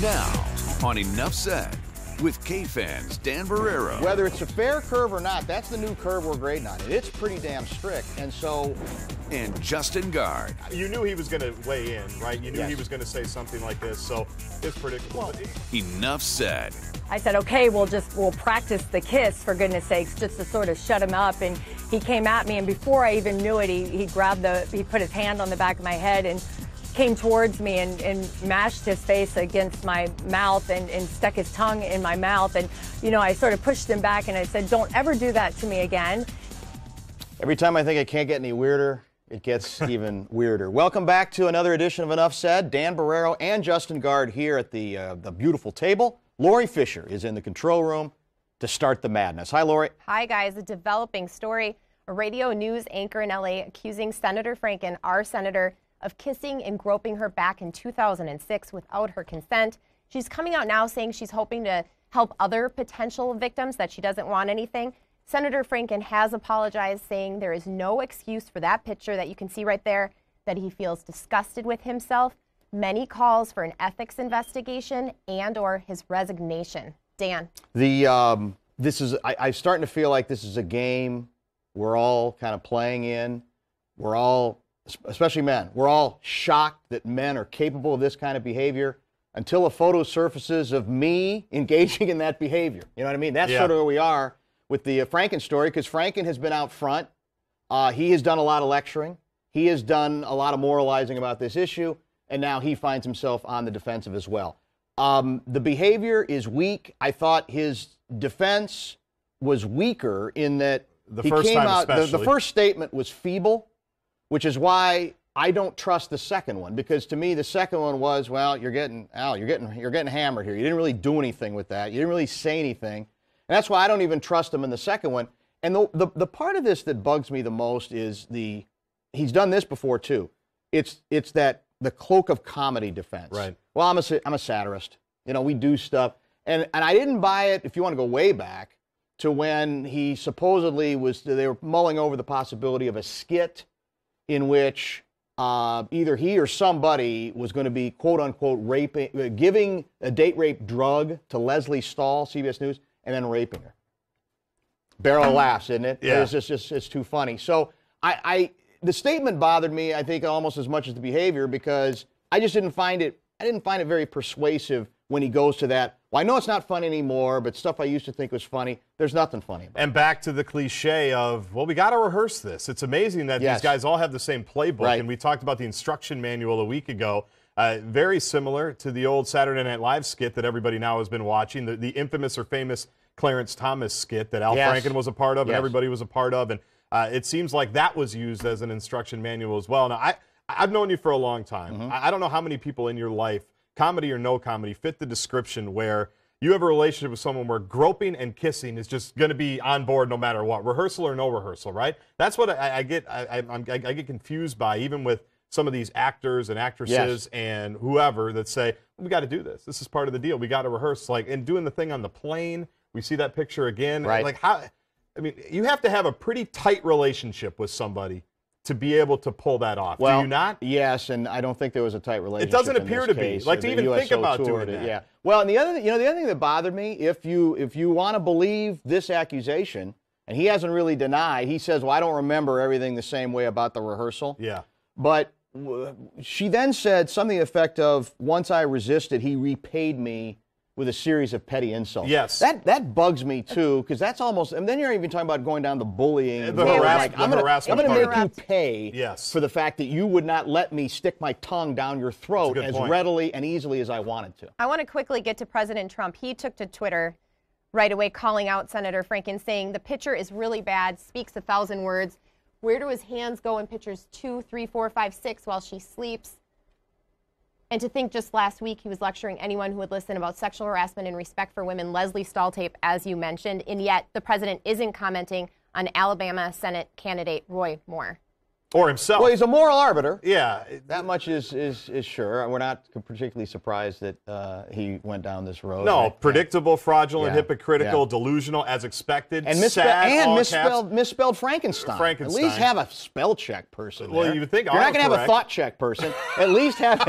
Now, on Enough Said, with K-Fans Dan Barrero. Whether it's a fair curve or not, that's the new curve we're grading on it. It's pretty damn strict, and so... And Justin Guard. You knew he was going to weigh in, right? You knew he was going to say something like this, so it's predictable. Enough Said. I said, okay, we'll practice the kiss, for goodness sakes, just to sort of shut him up. And he came at me, and before I even knew it, he put his hand on the back of my head and came towards me and mashed his face against my mouth and stuck his tongue in my mouth. And, you know, I sort of pushed him back and I said, don't ever do that to me again. Every time I think it can't get any weirder, it gets even weirder. Welcome back to another edition of Enough Said. Dan Barrero and Justin Guard here at the beautiful table. Lori Fisher is in the control room to start the madness. Hi, Lori. Hi, guys. A developing story. A radio news anchor in L.A. accusing Senator Franken, our senator, of kissing and groping her back in 2006 without her consent. She's coming out now saying she's hoping to help other potential victims, that she doesn't want anything. Senator Franken has apologized, saying there is no excuse for that picture that you can see right there, that he feels disgusted with himself. Many calls for an ethics investigation and or his resignation. Dan. I'm starting to feel like this is a game we're all kind of playing in. We're all, especially men, we're all shocked that men are capable of this kind of behavior until a photo surfaces of me engaging in that behavior. You know what I mean? That's sort of where we are with the Franken story, because Franken has been out front. He has done a lot of lecturing. He has done a lot of moralizing about this issue, and now he finds himself on the defensive as well. The behavior is weak. I thought his defense was weaker in that the first statement was feeble, which is why I don't trust the second one, because to me the second one was, well, you're getting hammered here. You didn't really do anything with that. You didn't really say anything. And that's why I don't even trust him in the second one. And the part of this that bugs me the most is he's done this before too. It's that the cloak of comedy defense. Right. Well, I'm a satirist. You know, we do stuff. And I didn't buy it, if you want to go way back, to when he supposedly they were mulling over the possibility of a skit in which either he or somebody was going to be, quote unquote, giving a date rape drug to Leslie Stahl, CBS News, and then raping her. Barrel of laughs, isn't it? Yeah. It's too funny. So the statement bothered me, I think, almost as much as the behavior, because I just didn't find it very persuasive when he goes to that. Well, I know it's not funny anymore, but stuff I used to think was funny, there's nothing funny about it. And back to the cliche of, well, we got to rehearse this. It's amazing that these guys all have the same playbook. Right. And we talked about the instruction manual a week ago. Very similar to the old Saturday Night Live skit that everybody now has been watching, the infamous or famous Clarence Thomas skit that Al Franken was a part of and everybody was a part of. And it seems like that was used as an instruction manual as well. Now, I've known you for a long time. Mm-hmm. I don't know how many people in your life, comedy or no comedy, fit the description where you have a relationship with someone where groping and kissing is just going to be on board no matter what, rehearsal or no rehearsal, right? That's what I get confused by, even with some of these actors and actresses and whoever that say, we got to do this. This is part of the deal. We got to rehearse. Like, and doing the thing on the plane, we see that picture again. Right. Like, how? I mean, you have to have a pretty tight relationship with somebody to be able to pull that off. Well, do you not? Yes, and I don't think there was a tight relationship. It doesn't in appear this to be. case. Like, to The even think USO about toured doing it, that. Yeah. Well, and the other thing that bothered me, if you want to believe this accusation, and he hasn't really denied, he says, well, I don't remember everything the same way about the rehearsal. Yeah. But she then said something to the effect of, once I resisted, he repaid me with a series of petty insults. Yes. That bugs me, too, because that's almost, and then you're even talking about going down the bullying. The harassment. I'm going to make you pay Yes. for the fact that you would not let me stick my tongue down your throat as readily and easily as I wanted to. I want to quickly get to President Trump. He took to Twitter right away calling out Senator Franken, saying the picture is really bad, speaks 1,000 words. Where do his hands go in pictures 2, 3, 4, 5, 6 while she sleeps? And to think just last week he was lecturing anyone who would listen about sexual harassment and respect for women, Leslie Stahl tape, as you mentioned, and yet the president isn't commenting on Alabama Senate candidate Roy Moore. Or himself. Well, he's a moral arbiter. Yeah. That much is sure. We're not particularly surprised that he went down this road. No, right? predictable, fraudulent, Yeah. hypocritical, Yeah. delusional, as expected. And misspelled Frankenstein. Frankenstein. At least have a spell check person. Well, there. you would think you're not going to have a autocorrect. thought check person. At least have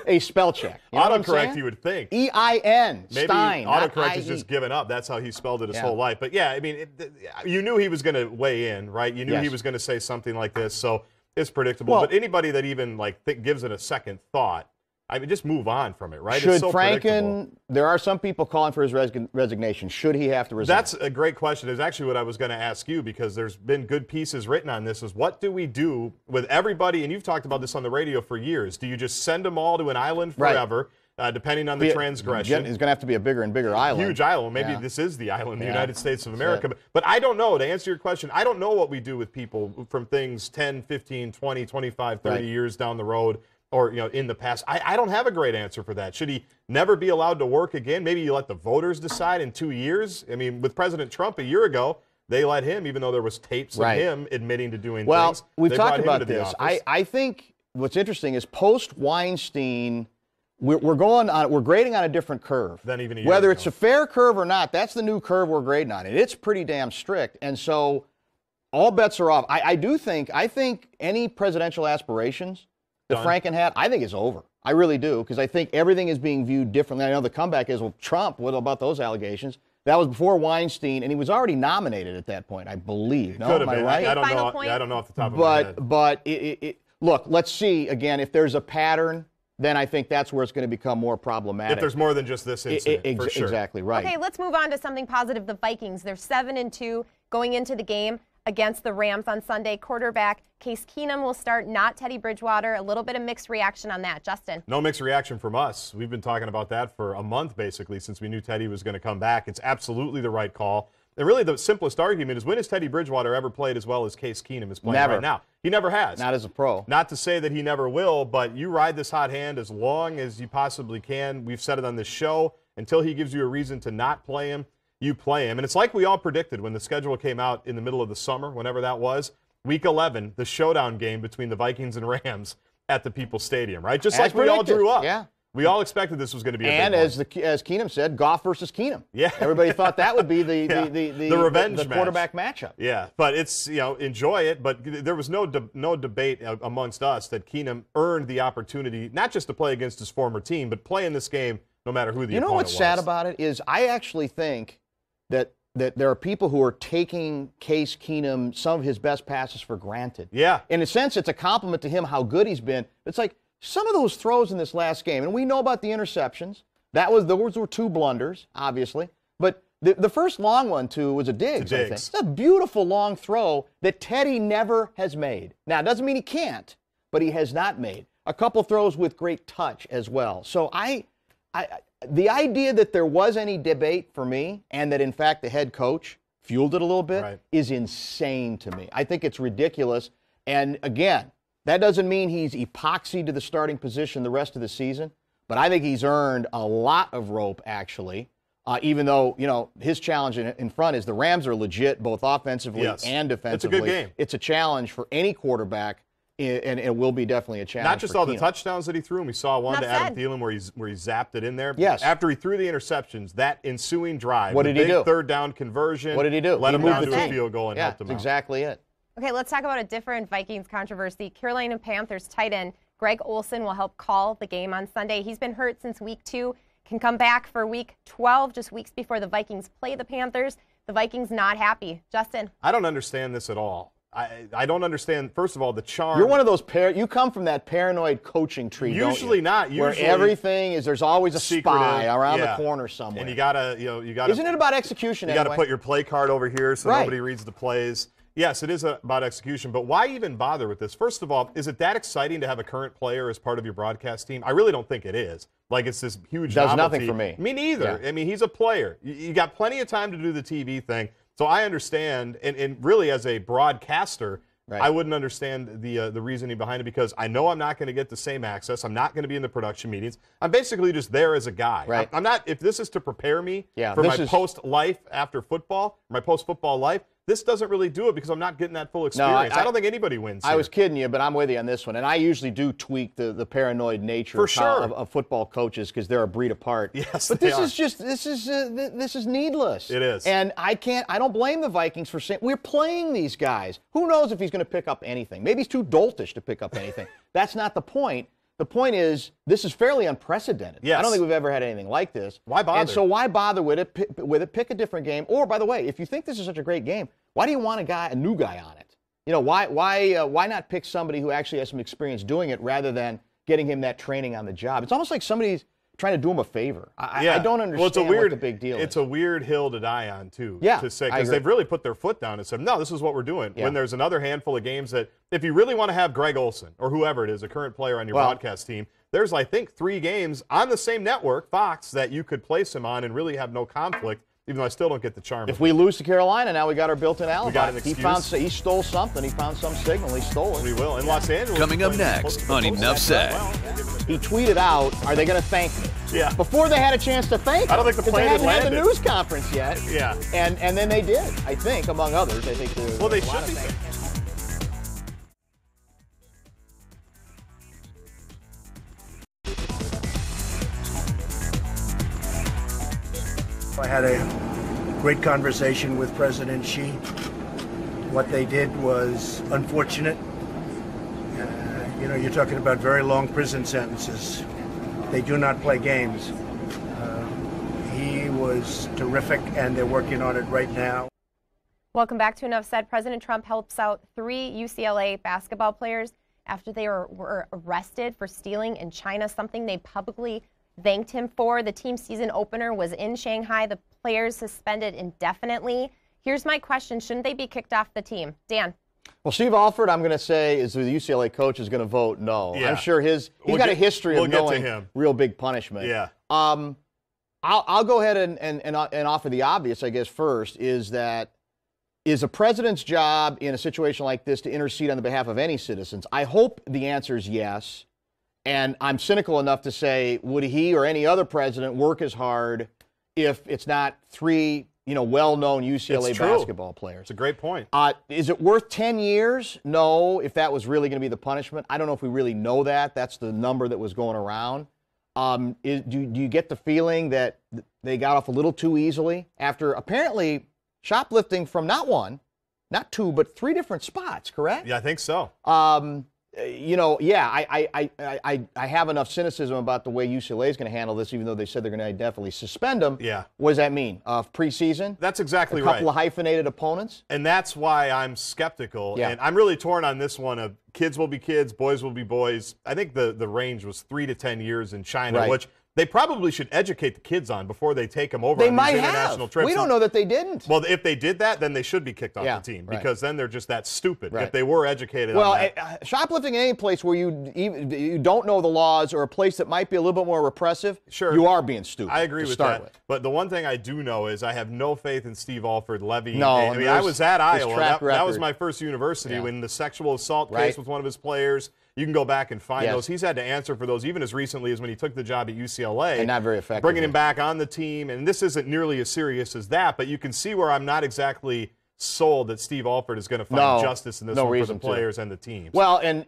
a spell check. You know what I'm Autocorrect, saying? you would think. E-I-N. Maybe Stein. not autocorrect has I-E. just given up. That's how he spelled it his Yeah. whole life. But yeah, I mean, you knew he was going to weigh in, right? You knew Yes. he was going to say something like this. So it's predictable. Well, but anybody that even gives it a second thought, I mean, just move on from it, right? Should it's so predictable. Franken? There are some people calling for his resignation. Should he have to resign? That's a great question. It's actually what I was going to ask you, because there's been good pieces written on this, is what do we do with everybody, and you've talked about this on the radio for years. Do you just send them all to an island forever, depending on the transgression? It's going to have to be a bigger and bigger island. Huge island. Maybe Yeah. this is the island, the Yeah. United States of That's America. it. But I don't know. To answer your question, I don't know what we do with people from things 10, 15, 20, 25, 30 Right. years down the road, or in the past. I don't have a great answer for that. Should he never be allowed to work again? Maybe you let the voters decide in 2 years. I mean, with President Trump a year ago, they let him, even though there was tapes Right. of him admitting to doing Well, things. we've They talked brought him about into the this. office. I think what's interesting is post-Weinstein, we're grading on a different curve. Than even a year Whether ago. it's a fair curve or not, that's the new curve we're grading on. And it's pretty damn strict. And so all bets are off. I think any presidential aspirations that Done. Franken had, I think is over. I really do, because I think everything is being viewed differently. I know the comeback is, well, Trump, what about those allegations? That was before Weinstein, and he was already nominated at that point, I believe. No, Could am have I been. right? I don't Final know. point? I don't know off the top of my head. But look, let's see again. If there's a pattern, then I think that's where it's going to become more problematic. If there's more than just this incident, for sure. Exactly right. Okay, let's move on to something positive. The Vikings, they're 7-2 going into the game against the Rams on Sunday. Quarterback Case Keenum will start, not Teddy Bridgewater. A little bit of mixed reaction on that. Justin. No mixed reaction from us. We've been talking about that for a month, basically, since we knew Teddy was going to come back. It's absolutely the right call. And really, the simplest argument is, when has Teddy Bridgewater ever played as well as Case Keenum is playing Never. right now? He never has. Not as a pro. Not to say that he never will, but you ride this hot hand as long as you possibly can. We've said it on this show. Until he gives you a reason to not play him, you play him. And it's like we all predicted when the schedule came out in the middle of the summer, whenever that was. Week 11, the showdown game between the Vikings and Rams at the People's Stadium, right? Just As like we all predicted. drew up. Yeah. We all expected this was going to be a And big as Keenum said, Goff versus Keenum. Yeah. Everybody thought that would be the revenge the match. quarterback matchup. Yeah, but it's, enjoy it. But there was no debate amongst us that Keenum earned the opportunity, not just to play against his former team, but play in this game no matter who the You know opponent what's was. sad about it is I actually think that there are people who are taking Case Keenum, some of his best passes, for granted. Yeah. In a sense, it's a compliment to him how good he's been. It's like some of those throws in this last game, and we know about the interceptions. Those were two blunders, obviously. But the first long one, too, was a Diggs, I think. Diggs. It's a beautiful long throw that Teddy never has made. Now, it doesn't mean he can't, but he has not made. A couple throws with great touch as well. So the idea that there was any debate for me, and that, in fact, the head coach fueled it a little bit, Right. is insane to me. I think it's ridiculous. And, again, that doesn't mean he's epoxied to the starting position the rest of the season, but I think he's earned a lot of rope, actually, even though, his challenge in front is the Rams are legit both offensively Yes. and It's a defensively. good game. It's a challenge for any quarterback, and it will be definitely a challenge. Not just for all the Keenum. touchdowns that he threw, and we saw one Not to Adam said. Thielen where he zapped it in there. Yes. After he threw the interceptions, that ensuing drive, What the did he big do? third down conversion. What did he do? Let He him moved down the to a team. field goal and Yeah, helped him that's out. exactly it. Okay, let's talk about a different Vikings controversy. Carolina Panthers tight end Greg Olson will help call the game on Sunday. He's been hurt since week 2, can come back for week 12, just weeks before the Vikings play the Panthers. The Vikings not happy. Justin. I don't understand this at all. I don't understand, first of all, the charm. You're one of those you come from that paranoid coaching tree, don't you? Usually not. Where Usually everything is, there's always a secretive, spy around yeah. the corner somewhere. And you gotta. Isn't it about execution You got to anyway? put your play card over here so Right. nobody reads the plays. Yes, it is about execution, but why even bother with this? First of all, is it that exciting to have a current player as part of your broadcast team? I really don't think it is. Like, it's this huge Does novelty. nothing for me. Me neither. Yeah. I mean, he's a player. You got plenty of time to do the TV thing. So I understand, and really as a broadcaster, Right. I wouldn't understand the reasoning behind it, because I know I'm not going to get the same access. I'm not going to be in the production meetings. I'm basically just there as a guy. Right. I'm not. If this is to prepare me Yeah, for my this is- post-life after football, my post-football life, This doesn't really do it because I'm not getting that full experience. I don't think anybody wins here. I was kidding you, but I'm with you on this one. And I usually do tweak the paranoid nature of football coaches because they're a breed apart. Yes, but this is needless. It is. And I don't blame the Vikings for saying, we're playing these guys. Who knows if he's going to pick up anything? Maybe he's too doltish to pick up anything. That's not the point. The point is, this is fairly unprecedented. Yes. I don't think we've ever had anything like this. Why bother? And so why bother with it? Pick a different game. Or, by the way, if you think this is such a great game, why do you want a new guy on it? You know, why not pick somebody who actually has some experience doing it rather than getting him that training on the job? It's almost like somebody's trying to do him a favor. I don't understand what the big deal is. It's a weird hill to die on, too, to say, because they've really put their foot down and said, no, this is what we're doing. Yeah. When there's another handful of games that, if you really want to have Greg Olson or whoever it is, a current player on your broadcast team, there's, I think, 3 games on the same network, Fox, that you could place him on and really have no conflict, even though I still don't get the charm. If we lose to Carolina, now we got our built-in alibi. We got an excuse. He stole something. He found some signal. He stole it. We will. In Los Angeles. Coming up next on Enough Said. He tweeted out, are they going to thank me? Yeah. Before they had a chance to thank him. I don't think the plane had landed. They hadn't had the news conference yet. Yeah. And then they did, I think, among others. I think they should be thanked. I had a great conversation with President Xi. What they did was unfortunate. You're talking about very long prison sentences. They do not play games. He was terrific, and they're working on it right now. Welcome back to Enough Said. President Trump helps out 3 UCLA basketball players after they were arrested for stealing in China, something they publicly thanked him for. The team season opener was in Shanghai. The players suspended indefinitely. Here's my question. Shouldn't they be kicked off the team? Dan. Well, Steve Alford, I'm going to say, is the UCLA coach is going to vote no. Yeah. I'm sure he's got a history of knowing real big punishment. Yeah. I'll go ahead and offer the obvious, I guess, first, is that is a president's job in a situation like this to intercede on the behalf of any citizens? I hope the answer is yes. And I'm cynical enough to say, would he or any other president work as hard if it's not 3, well-known UCLA basketball players? It's a great point. Is it worth 10 years? No, if that was really going to be the punishment. I don't know if we really know that. That's the number that was going around. Do you get the feeling that they got off a little too easily after apparently shoplifting from not 1, not 2, but 3 different spots, correct? Yeah, I think so. I have enough cynicism about the way UCLA is going to handle this, even though they said they're going to definitely suspend him. Yeah. What does that mean? Preseason? That's exactly right. A couple of hyphenated opponents? And that's why I'm skeptical. Yeah. And I'm really torn on this one of kids will be kids, boys will be boys. I think the range was 3 to 10 years in China, which they probably should educate the kids on before they take them over on these international trips. We don't know that they didn't. Well, if they did that, then they should be kicked off the team because then they're just that stupid. If they were educated on that. Shoplifting in any place where you don't know the laws or a place that might be a little bit more repressive, you are being stupid. I agree with that. But the one thing I do know is I have no faith in Steve Alford levying. No, I was at Iowa. That was my first university when the sexual assault case with one of his players. You can go back and find those. He's had to answer for those even as recently as when he took the job at UCLA. And not very effective. Bringing him back on the team. And this isn't nearly as serious as that, but you can see where I'm not exactly sold that Steve Alford is going to find justice in this one for the players and the teams. Well, and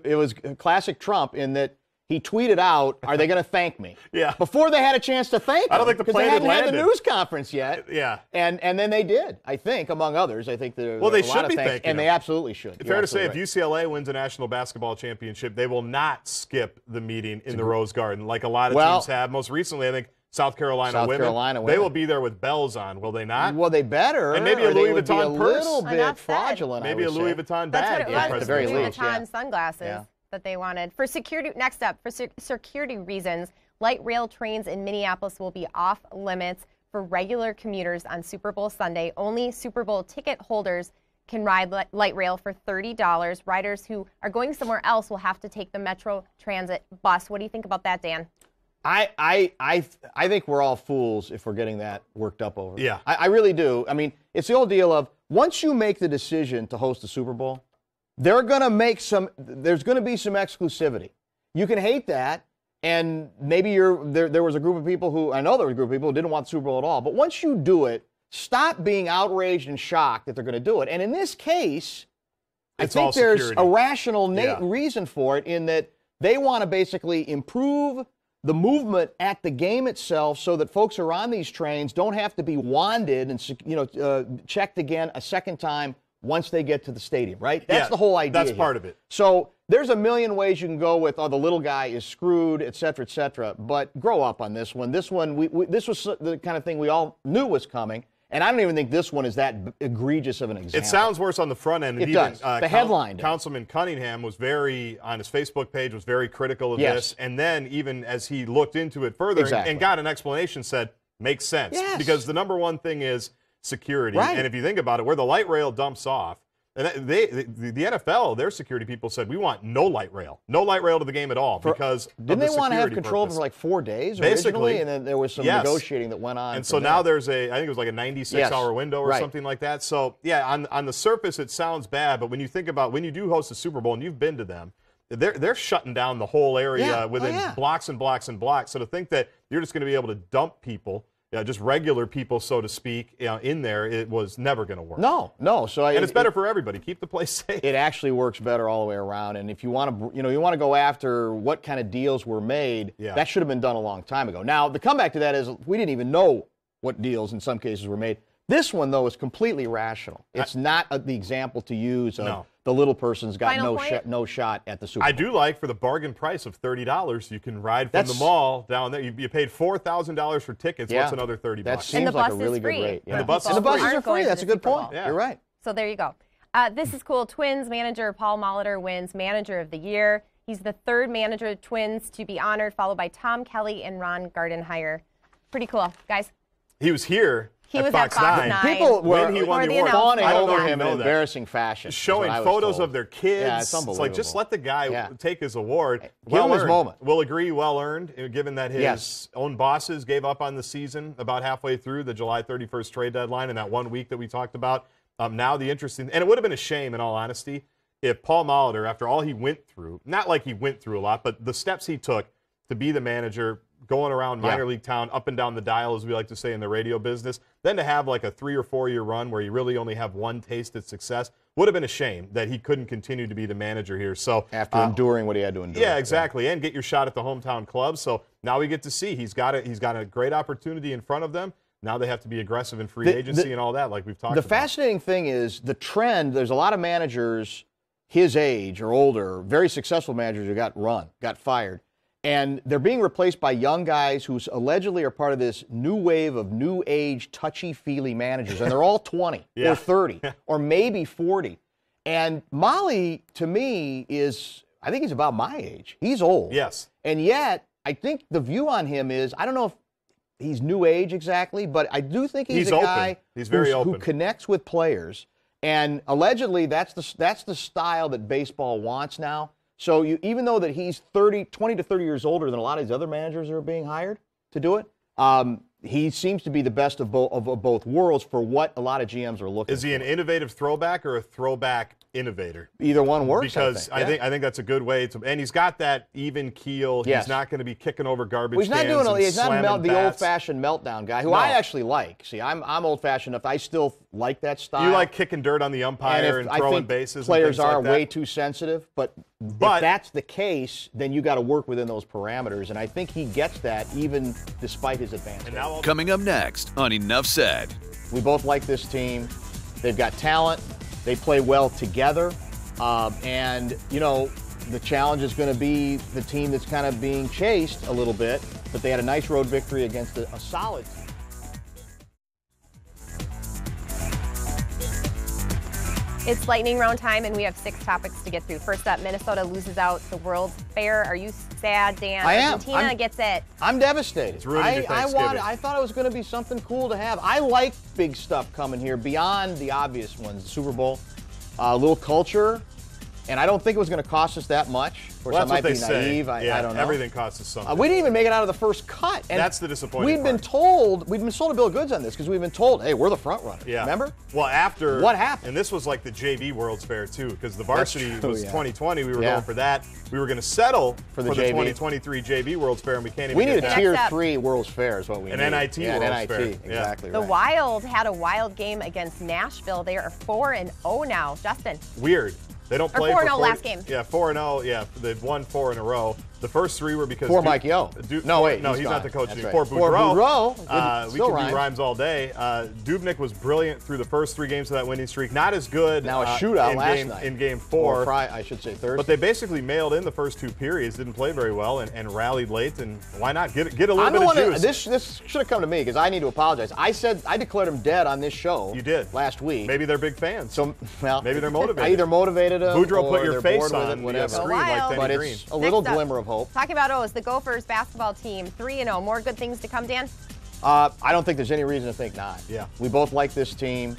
it was classic Trump in that he tweeted out, are they going to thank me? Yeah. Before they had a chance to thank him. I don't think the plane had landed. Because they hadn't had the news conference yet. Yeah. And then they did, I think, among others. I think there they should be thanking and him. They absolutely should. Fair to say, if UCLA wins a national basketball championship, they will not skip the meeting in the Rose Garden like a lot of teams have. Most recently, I think, South Carolina women. They will be there with bells on, will they not? Well, they better. And maybe a Louis Vuitton purse. A little bit fraudulent, maybe a Louis Vuitton bag. That's what it was, Louis Vuitton sunglasses. That they wanted. For security, next up, for security reasons, light rail trains in Minneapolis will be off limits for regular commuters on Super Bowl Sunday. Only Super Bowl ticket holders can ride light rail for $30. Riders who are going somewhere else will have to take the Metro Transit bus. What do you think about that, Dan? I think we're all fools if we're getting that worked up over. Yeah. I really do. I mean, it's the old deal of once you make the decision to host the Super Bowl, there's going to be some exclusivity. You can hate that, and maybe there was a group of people who didn't want the Super Bowl at all. But once you do it, stop being outraged and shocked that they're going to do it. And in this case, I It's think all there's security. a rational reason for it in that they want to basically improve the movement at the game itself so that folks who are on these trains don't have to be wanded and checked again a second time once they get to the stadium, right? That's the whole idea. That's here. part of it. So there's a million ways you can go with, the little guy is screwed, et cetera, but grow up on this one. This one, this was the kind of thing we all knew was coming, and I don't even think this one is that egregious of an example. It sounds worse on the front end. It does. The headline does. Councilman Cunningham was on his Facebook page, was very critical of this. And then even as he looked into it further and got an explanation, said, makes sense. Yes. Because the number one thing is security. Right. And if you think about it, where the light rail dumps off, and the NFL, their security people said, we want no light rail to the game at all because didn't they want to have control for like 4 days originally, basically, and then there was some negotiating that went on. And so now there's I think it was like a 96-hour window or something like that. So yeah, on the surface it sounds bad, but when you think about when you do host a Super Bowl and you've been to them, they're shutting down the whole area within blocks and blocks and blocks. So to think that you're just going to be able to dump people. Yeah, just regular people, so to speak, in there, it was never going to work. No. So and it's better for everybody. Keep the place safe. It actually works better all the way around. And if you want to, go after what kind of deals were made, that should have been done a long time ago. Now, the comeback to that is we didn't even know what deals in some cases were made. This one, though, is completely rational. It's not the example to use of the little person's got no shot at the Super Bowl. I do like for the bargain price of $30, you can ride from the mall down there. You paid $4,000 for tickets. What's another $30? That seems like a really good rate. And the buses are free. That's a good point. Yeah. You're right. So there you go. This is cool. Twins manager Paul Molitor wins Manager of the Year. He's the third manager of Twins to be honored, followed by Tom Kelly and Ron Gardenhire. Pretty cool, guys. He was here. He was at Fox 9. People when he won the award, fawning over him in embarrassing fashion. Showing photos of their kids. Yeah, it's unbelievable. It's like, just let the guy take his award. Give him his moment. We'll agree, well earned, given that his own bosses gave up on the season about halfway through the July 31st trade deadline in that 1 week that we talked about. Now the interesting, and it would have been a shame, in all honesty, if Paul Molitor, after all he went through, not like he went through a lot, but the steps he took to be the manager, going around minor league town, up and down the dial, as we like to say in the radio business, then to have like a 3 or 4 year run where you really only have one taste at success, would have been a shame that he couldn't continue to be the manager here. So after enduring what he had to endure. Yeah, exactly, and get your shot at the hometown club. So now we get to see he's got a great opportunity in front of them. Now they have to be aggressive in free agency and all that, like we've talked about. The fascinating thing is the trend. There's a lot of managers his age or older, very successful managers who got fired. And they're being replaced by young guys who allegedly are part of this new wave of new age, touchy-feely managers. And they're all 20 or 30 or maybe 40. And Molly, to me, I think he's about my age. He's old. Yes. And yet, I think the view on him is, I don't know if he's new age exactly, but I do think he's a open. guy who connects with players. And allegedly, that's the style that baseball wants now. So even though that he's 20 to 30 years older than a lot of these other managers that are being hired to do it, he seems to be the best of both worlds for what a lot of GMs are looking for. Is he an innovative throwback or a throwback innovator? Either one works. Because I think that's a good way to. And he's got that even keel. Yes. He's not going to be kicking over garbage he's not cans. He's not the old-fashioned meltdown guy, who I actually like. See, I'm old-fashioned enough. I still like that style. You like kicking dirt on the umpire and throwing bases. Players and things are like that. way too sensitive, but if that's the case, then you got to work within those parameters. And I think he gets that even despite his advances. Coming up next on Enough Said. We both like this team. They've got talent. They play well together. And, the challenge is going to be the team that's kind of being chased a little bit, but they had a nice road victory against a solid team. It's lightning round time, and we have 6 topics to get through. First up, Minnesota loses out the World's Fair. Are you sad, Dan? I am. Argentina gets it. I'm devastated. It's ruining your Thanksgiving. I thought it was going to be something cool to have. I like big stuff coming here beyond the obvious ones. The Super Bowl, a little culture, And I don't think it was going to cost us that much. Of course, Well, I might be that's what they naive. say. I don't know. Everything costs us something. We didn't even make it out of the first cut. And that's the disappointing we've been part. we've been sold a bill of goods on this because we've been told, hey, we're the front runner. Yeah. Remember? Well, after. What happened? And this was like the JV World's Fair, too, because the varsity true, was yeah. 2020. We were Yeah. going for that. We were going to settle For the the JV. 2023 JV World's Fair, and we can't even We get need a that. tier Next up. 3 World's Fair is what we An need. NIT yeah, World's NIT. Fair. Yeah. Exactly The right. Wild had a wild game against Nashville. They are 4-0 now. Justin. Weird. They don't play 4-0 for 40 last game. Yeah, 4-0. Yeah, they've won 4 in a row. The first 3 were because For Mike Yo. No, wait, no, he's he's gone. not the coach That's anymore. right. For For Boudreau. Boudreau. We Still can rhymes. do rhymes all day. Dubnyk was brilliant through the first 3 games of that winning streak. Not as good. Now a shootout in last night. in game 4. Or I should say Thursday. But they basically mailed in the first 2 periods, didn't play very well, and rallied late. And why not get a little I'm bit the of one juice? this should have come to me because I need to apologize. I declared him dead on this show. You did last week. Maybe they're big fans. So well, maybe they're motivated. I either motivated them Boudreau or put your they're face bored with on it, the whatever. screen like Wild. Denny But Green. it's a little Next up. glimmer of hope. Talking about O's, the Gophers basketball team, 3-0. More good things to come, Dan? I don't think there's any reason to think not. Yeah. We both like this team.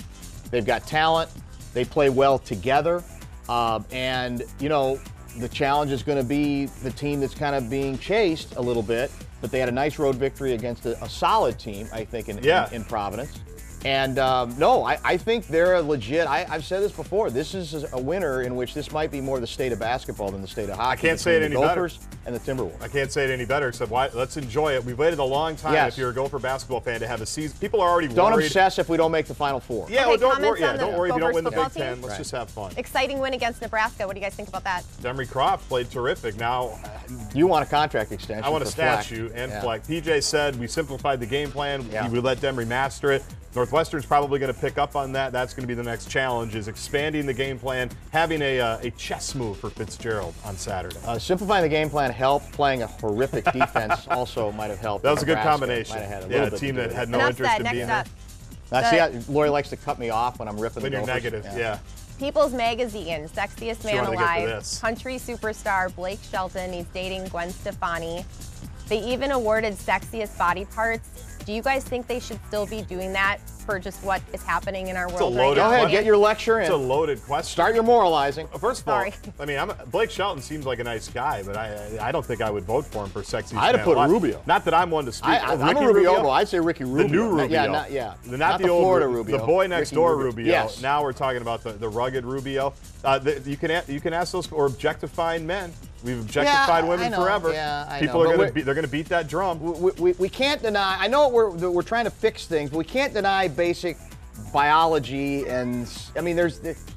They've got talent. They play well together. And, you know, the challenge is going to be the team that's kind of being chased a little bit. But they had a nice road victory against a solid team, I think, in Providence. And no, I think they're a legit. I've said this before. This is a winner in which this might be more the state of basketball than the state of hockey. I can't say it between any the better. Gophers and the Timberwolves. I can't say it any better except let's enjoy it. We've waited a long time Yes. if you're a Gopher basketball fan to have a season. People are already Don't worried. obsess if we don't make the Final Four. Yeah, Okay, well, don't comments worry. on Yeah, the don't worry if you don't Gophers win the football Big Ten. team? Let's just have fun. Exciting win against Nebraska. What do you guys think about that? Demery Croft played terrific. Now, You want a contract extension. I want a for Fleck. statue and Yeah. Fleck. PJ said we simplified the game plan. Yeah. We let Demery master it. Northwestern's probably going to pick up on that. That's going to be the next challenge: is expanding the game plan, having a chess move for Fitzgerald on Saturday. Simplifying the game plan helped. Playing a horrific defense also might have helped. That was a good Nebraska combination. Might have had a Yeah, little a bit team to do that with had it. no Enough interest said. in Next being up. there. Now, see how Lori likes to cut me off when I'm ripping When the you're Gophers? negative, yeah. People's Magazine, sexiest man wanted to get to alive, this. country superstar Blake Shelton. He's dating Gwen Stefani. They even awarded sexiest body parts. Do you guys think they should still be doing that for just what is happening in our world right loaded now? Go ahead, question. get your lecture in. It's a loaded question. Start your moralizing. First of all, Sorry. I mean, Blake Shelton seems like a nice guy, but I don't think I would vote for him for sexy. I'd have man put alive. Rubio. Not that I'm one to speak. I'm Ricky a Rubio. I'd say Ricky Rubio. The new Rubio. Not Not the old Florida Rubio. The boy next Ricky door Rubio. Rubio. Yes. Now we're talking about the rugged Rubio. You can ask those or objectifying men. We've objectified I women know. forever. Yeah, I People know. are But they're going to beat that drum. We can't deny. I know we're trying to fix things, but we can't deny basic biology and I mean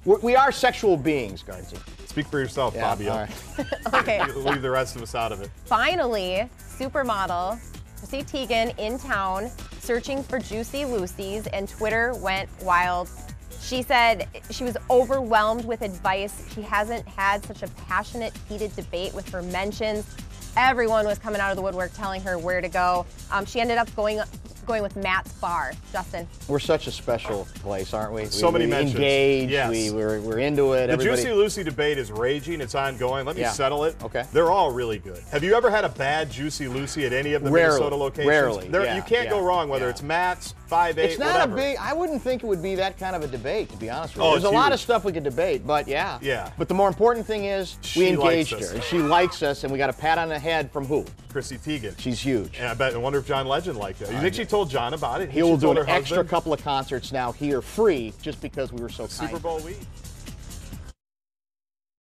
we are sexual beings, Guardsy. Speak for yourself, Yeah, Fabio. all right. Okay. Leave the rest of us out of it. Finally, supermodel Chrissy Teigen in town searching for Juicy Lucy's, and Twitter went wild. She said she was overwhelmed with advice. She hasn't had such a passionate, heated debate with her mentions. Everyone was coming out of the woodwork telling her where to go. She ended up going with Matt's Bar. Justin. We're such a special place, aren't we? So many we mentions. engage. Yes. We're into it. The Everybody. Juicy Lucy debate is raging. It's ongoing. Let me Yeah. settle it. Okay. They're all really good. Have you ever had a bad Juicy Lucy at any of the Rarely. Minnesota locations? Rarely. Yeah, You can't go yeah, wrong, whether yeah. it's Matt's, 5'8", It's not whatever. a big. I wouldn't think it would be that kind of a debate, to be honest with you. Oh, There's it's a lot huge. of stuff we could debate, but yeah. Yeah. But the more important thing is She we engaged likes us. her, and she likes us, and we got a pat on the head from who? Chrissy Teigen. She's huge. And I wonder if John Legend liked it. You think she told John about it? He will She do told an her extra husband? couple of concerts now here, free, just because we were so kind. Super Bowl week.